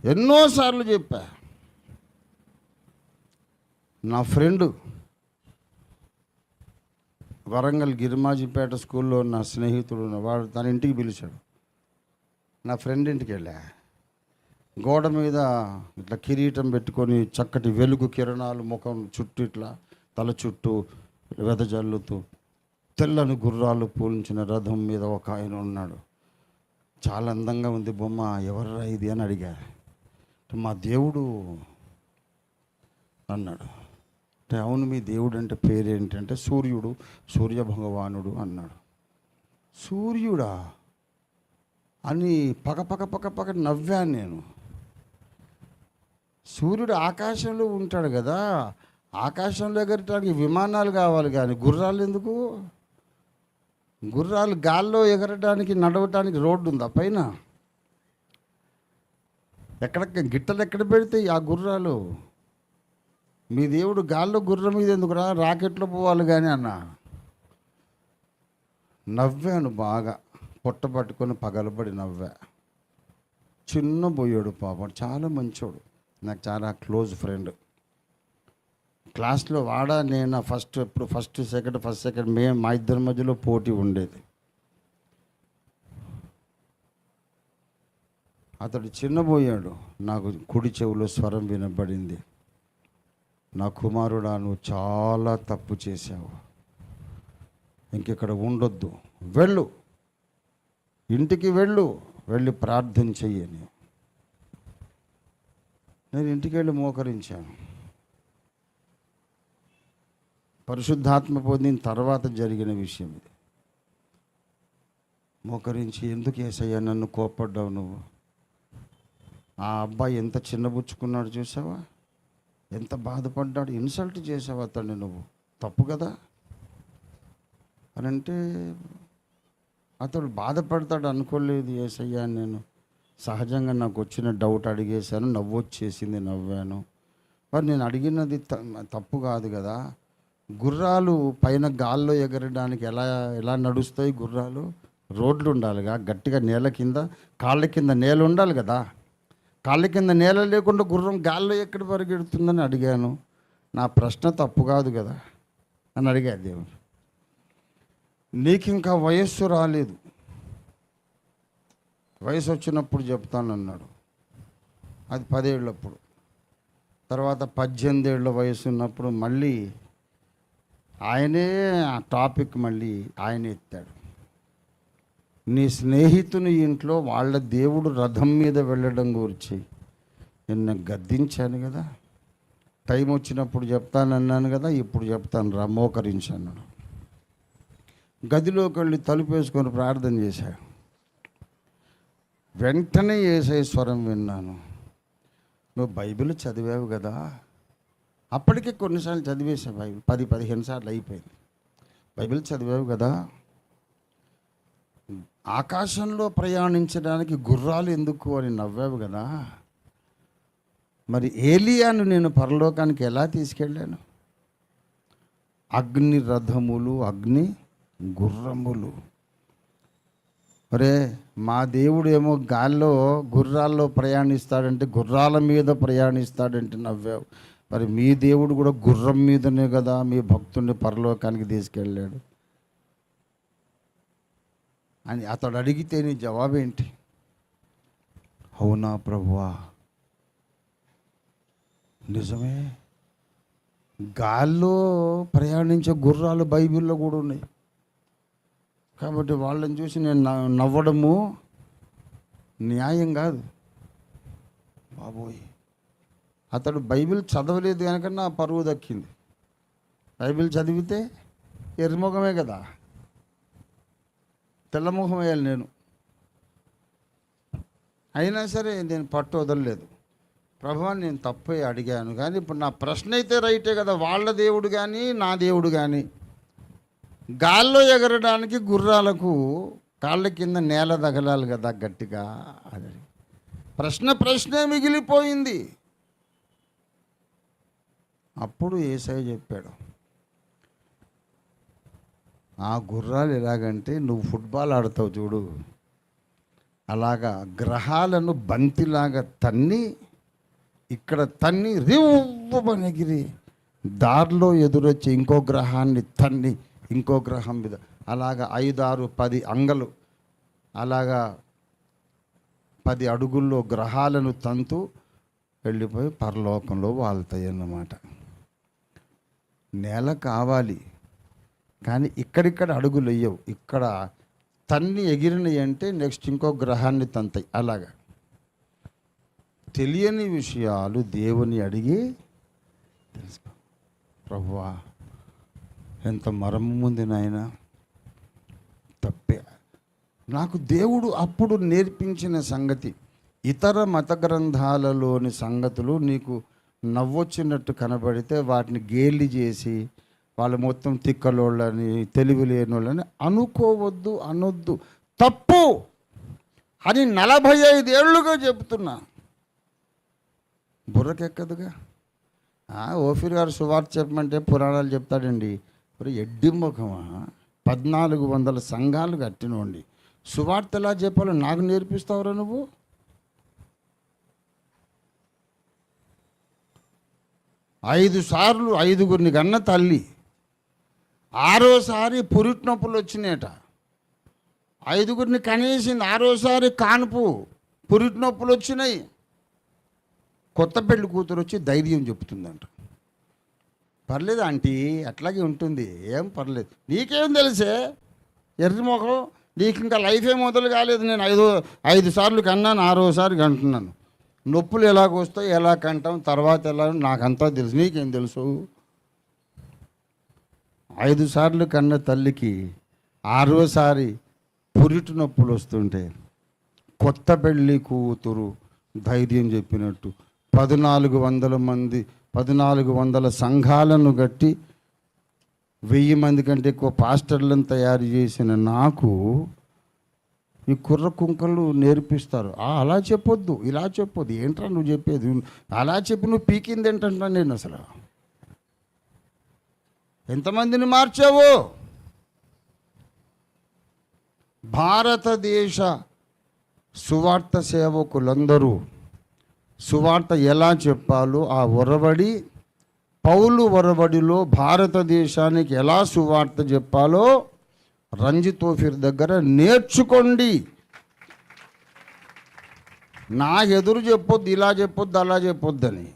ఎన్నోసార్లు చెప్పా. నా ఫ్రెండు వరంగల్ గిరిమాజిపేట స్కూల్లో నా స్నేహితుడు వాడు తన ఇంటికి పిలిచాడు. నా ఫ్రెండ్ ఇంటికి వెళ్ళా. గోడ మీద ఇట్లా కిరీటం పెట్టుకొని చక్కటి వెలుగు కిరణాలు ముఖం చుట్టూ ఇట్లా తల చుట్టూ వెదజల్లుతూ తెల్లని గుర్రాలు పూలించిన రథం మీద ఒక ఆయన ఉన్నాడు. చాలా అందంగా ఉంది బొమ్మ. ఎవర్రా ఇది అని అడిగా. మా దేవుడు అన్నాడు. అంటే అవును, మీ దేవుడు అంటే పేరేంటంటే సూర్యుడు, సూర్య భగవానుడు అన్నాడు. సూర్యుడా అని పక నవ్వాను నేను. సూర్యుడు ఆకాశంలో ఉంటాడు కదా, ఆకాశంలో ఎగరటానికి విమానాలు కావాలి కానీ గుర్రాలు ఎందుకు? గుర్రాలు గాల్లో ఎగరడానికి నడవటానికి రోడ్డు ఉందా పైన? గిట్టలు ఎక్కడ పెడితే ఆ గుర్రాలు? మీ దేవుడు గాల్లో గుర్రం మీద ఎందుకురా, రాకెట్లో పోవాలి కానీ అన్న. నవ్వాను బాగా, పొట్ట పట్టుకొని పగలబడి నవ్వా. చిన్న పోయాడు పాపం, చాలా మంచోడు, నాకు చాలా క్లోజ్ ఫ్రెండ్. క్లాస్లో వాడా నేను ఫస్ట్ సెకండ్ మేము మా ఇద్దరి మధ్యలో పోటీ ఉండేది. అతడు చిన్నబోయాడు. నాకు కుడి చెవిలో స్వరం వినబడింది, నా కుమారుడా నువ్వు చాలా తప్పు చేశావు, ఇంకెక్కడ ఉండొద్దు, వెళ్ళు, ఇంటికి వెళ్ళి ప్రార్థన చెయ్యని. నేను ఇంటికి వెళ్ళి మోకరించాను. పరిశుద్ధాత్మ పొందిన తర్వాత జరిగిన విషయం ఇది. మోకరించి, ఎందుకు యేసయ్యా నన్ను కోప్పడ్డావు నువ్వు? ఆ అబ్బాయి ఎంత చిన్నబుచ్చుకున్నాడు చూసావా, ఎంత బాధపడ్డాడు, ఇన్సల్ట్ చేసావు అతన్ని, నువ్వు తప్పు కదా అని అంటే అతడు బాధపడతాడు అనుకోలేదు యేసయ్యా. నేను సహజంగా నాకు వచ్చిన డౌట్ అడిగేశాను, నవ్వొచ్చేసింది, నవ్వాను. మరి నేను అడిగినది తప్పు కాదు కదా. గుర్రాలు పైన గాల్లో ఎగరడానికి ఎలా నడుస్తాయి గుర్రాలు? రోడ్లు ఉండాలిగా, గట్టిగా నేల కింద కాళ్ళ కింద నేల ఉండాలి కదా. కాళ్ళ కింద నేల లేకుండా గుర్రం గాల్లో ఎక్కడ పరిగెడుతుందని అడిగాను. నా ప్రశ్న తప్పు కాదు కదా అని అడిగా దేవుడు. నీకు ఇంకా వయస్సు రాలేదు, వయసు వచ్చినప్పుడు చెప్తానన్నాడు. అది 10 ఏళ్ళప్పుడు. తర్వాత 18 ఏళ్ళ వయసు ఉన్నప్పుడు మళ్ళీ ఆయనే ఆ టాపిక్ మళ్ళీ ఆయన ఎత్తాడు. నీ స్నేహితుని ఇంట్లో వాళ్ళ దేవుడు రథం మీద వెళ్ళడం గురించి నిన్న గద్దించాను కదా, టైం వచ్చినప్పుడు చెప్తానన్నాను కదా, ఇప్పుడు చెప్తాను రా, మోకరించాను. గదిలోకి వెళ్ళి తలుపు వేసుకొని ప్రార్థన చేశాను. వెంటనే యేసయ్య స్వరం విన్నాను. నువ్వు బైబిల్ చదివావు కదా. అప్పటికే కొన్నిసార్లు చదివేసా బైబిల్, 10-15 సార్లు అయిపోయింది. బైబిల్ చదివావు కదా, ఆకాశంలో ప్రయాణించడానికి గుర్రాలు ఎందుకు అని నవ్వావు కదా. మరి ఏలియాను నేను పరలోకానికి ఎలా తీసుకెళ్ళాను? అగ్ని రథములు, అగ్ని గుర్రములు. అరే మా దేవుడు ఏమో గాల్లో గుర్రాల్లో ప్రయాణిస్తాడంటే, గుర్రాల మీద ప్రయాణిస్తాడంటే నవ్వావు. మరి మీ దేవుడు కూడా గుర్రం మీదనే కదా మీ భక్తుడిని పరలోకానికి తీసుకెళ్ళాడు అని అతడు అడిగితే నీ జవాబేంటి? అవునా ప్రభువా, నిజమే, గాల్లో ప్రయాణించే గుర్రాలు బైబిల్లో కూడా ఉన్నాయి. కాబట్టి వాళ్ళని చూసి నేను నవ్వడము న్యాయం కాదు. బాబోయ్, అతడు బైబిల్ చదవలేదు కనుక నా పరువు దక్కింది. బైబిల్ చదివితే ఎర్రముఖమే కదా, తెల్లముఖం వేయాలి నేను. అయినా సరే నేను పట్టు వదలలేదు. ప్రభువా నేను తప్పే అడిగాను, కానీ ఇప్పుడు నా ప్రశ్న అయితే రైటే కదా. వాళ్ళ దేవుడు కానీ నా దేవుడు కానీ గాల్లో ఎగరడానికి గుర్రాలకు కాళ్ళ కింద నేల తగలాలి కదా గట్టిగా. అది ప్రశ్నే మిగిలిపోయింది. అప్పుడు యేసయ్య చెప్పాడు, ఆ గుర్రాలు ఎలాగంటే నువ్వు ఫుట్బాల్ ఆడతావు చూడు, అలాగా గ్రహాలను బంతిలాగా తన్ని, ఇక్కడ తన్ని రివ్వమనెగిరి దారిలో ఎదురొచ్చి ఇంకో గ్రహాన్ని తన్ని ఇంకో గ్రహం మీద అలాగా 5, 6, 10 అంగలు అలాగా 10 అడుగుల్లో గ్రహాలను తంతు వెళ్ళిపోయి పరలోకంలో వాళ్తాయి అన్నమాట. నేల కావాలి కానీ ఇక్కడిక్కడ అడుగులు వేయవు. ఇక్కడ తన్ని ఎగిరినాయి అంటే నెక్స్ట్ ఇంకో గ్రహాన్ని తంతాయి. అలాగా తెలియని విషయాలు దేవుని అడిగి తెలుసుకో. ప్రభువా ఎంత మరము ఉంది నాయన, తప్పే. నాకు దేవుడు అప్పుడు నేర్పించిన సంగతి, ఇతర మత గ్రంథాలలోని సంగతులు నీకు నవ్వొచ్చినట్టు కనబడితే వాటిని గేలి చేసి వాళ్ళు మొత్తం తిక్కలోళ్ళని తెలివి లేని వాళ్ళని అనుకోవద్దు, అనొద్దు, తప్పు అని 45 ఏళ్ళుగా చెప్తున్నా. బుర్రకెక్కదుగా. ఓఫీర్ గారు సువార్త చెప్పమంటే పురాణాలు చెప్తాడండి. మరి ఎడ్డి ముఖమా, 1400 సంఘాలు కట్టినోండి, సువార్త ఎలా చెప్పాలో నాకు నేర్పిస్తావురా నువ్వు? ఐదు సార్లు 5గురిని కన్న తల్లి, 6వసారి పురిటి నొప్పులు వచ్చినాయట. 5గురిని కనేసింది, 6వసారి కాన్పు పురిటి నొప్పులు వచ్చినాయి. కొత్త పెళ్లి కూతురు వచ్చి ధైర్యం చెప్తుందంట. పర్లేదు ఆంటీ, అట్లాగే ఉంటుంది, ఏం పర్లేదు, నీకేం తెలిసే ఎర్రి మొఖం, నీకు ఇంకా లైఫ్ ఏం మొదలు కాలేదు. నేను 5 సార్లు కన్నాను, 6వసారి కంటున్నాను. నొప్పులు ఎలాగొస్తాయి, ఎలా కంటాం, తర్వాత ఎలా, నాకంతా తెలుసు, నీకేం తెలుసు? 5 సార్లు కన్న తల్లికి 6వసారి పురిటి నొప్పులు వస్తుంటే కొత్త పెళ్ళి కూతురు ధైర్యం చెప్పినట్టు 1400 మంది 1400 సంఘాలను కట్టి 1000 మంది కంటే ఎక్కువ పాస్టర్లను తయారు చేసిన నాకు ఈ కుర్ర కుంకలు నేర్పిస్తారు. అలా చెప్పొద్దు, ఇలా చెప్పొద్దు. ఏంట్రా నువ్వు చెప్పేది? అలా చెప్పి నువ్వు పీకింది ఏంటంటా నేను అసలు. ఎంతమందిని మార్చావు? భారతదేశ సువార్త సేవకులందరూ సువార్త ఎలా చెప్పాలో ఆ ఒరవడి, పౌలు ఒరవడిలో భారతదేశానికి ఎలా సువార్త చెప్పాలో రంజిత్ ఓఫీర్ దగ్గర నేర్చుకోండి. నా ఎదురు చెప్పొద్దు, ఇలా చెప్పొద్దు, అలా చెప్పొద్దని.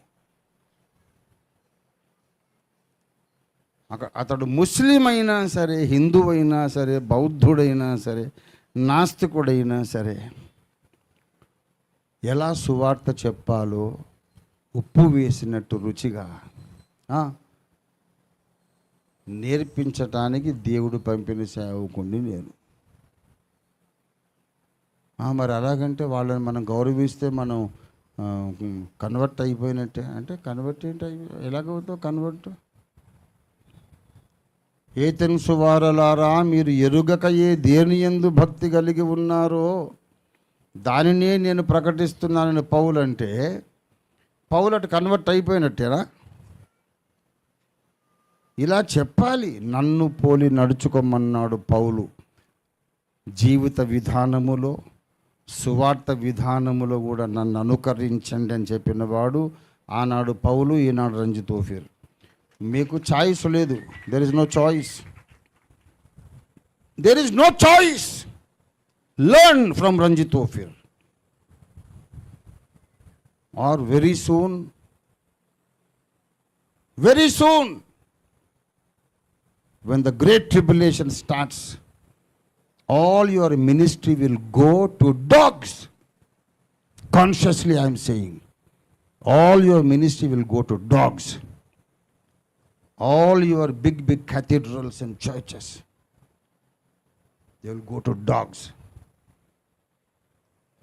అతడు ముస్లిం అయినా సరే, హిందువైనా సరే, బౌద్ధుడైనా సరే, నాస్తికుడైనా సరే, ఎలా సువార్త చెప్పాలో ఉప్పు వేసినట్టు రుచిగా నేర్పించటానికి దేవుడు పంపిన సేవకుడిని నేను. మరి అలాగంటే వాళ్ళని మనం గౌరవిస్తే మనం కన్వర్ట్ అయిపోయినట్టే. అంటే కన్వర్ట్ ఏంటి? ఎలాగవుతావు కన్వర్ట్? ఏతెను సువారలారా, మీరు ఎరుగకయే దేని యందు భక్తి కలిగి ఉన్నారో దానినే నేను ప్రకటిస్తున్నానని పౌలు అంటే, పౌలు అటు కన్వర్ట్ అయిపోయినట్టేనా? ఇలా చెప్పాలి. నన్ను పోలి నడుచుకోమన్నాడు పౌలు. జీవిత విధానములో, సువార్త విధానములో కూడా నన్ను అనుకరించండి అని చెప్పినవాడు ఆనాడు పౌలు, ఈనాడు రంజిత్ ఓఫీర్. మీకు చాయిస్ లేదు. There is no choice. There is no choice. Learn from Ranjit Ophir or very soon when the great tribulation starts, all your ministry will go to dogs. Consciously I am saying, all your ministry will go to dogs. All your big cathedrals and churches, they will go to dogs.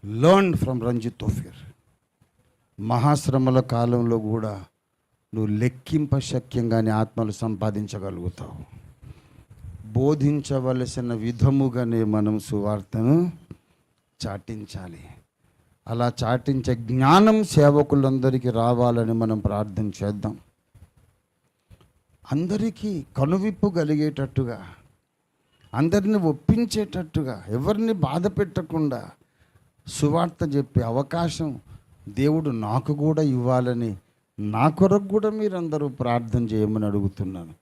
Learn from Ranjit Ophir. మహాశ్రమల కాలంలో కూడా నువ్వు లెక్కింప శక్యంగానే ఆత్మలు సంపాదించగలుగుతావు. బోధించవలసిన విధముగానే మనం సువార్తను చాటించాలి. అలా చాటించే జ్ఞానం సేవకులందరికీ రావాలని మనం ప్రార్థన చేద్దాం. అందరికీ కనువిప్పు కలిగేటట్టుగా, అందరిని ఒప్పించేటట్టుగా, ఎవరిని బాధ పెట్టకుండా సువార్త చెప్పే అవకాశం దేవుడు నాకు కూడా ఇవ్వాలని నా కొరకు కూడా మీరందరూ ప్రార్థన చేయమని అడుగుతున్నాను.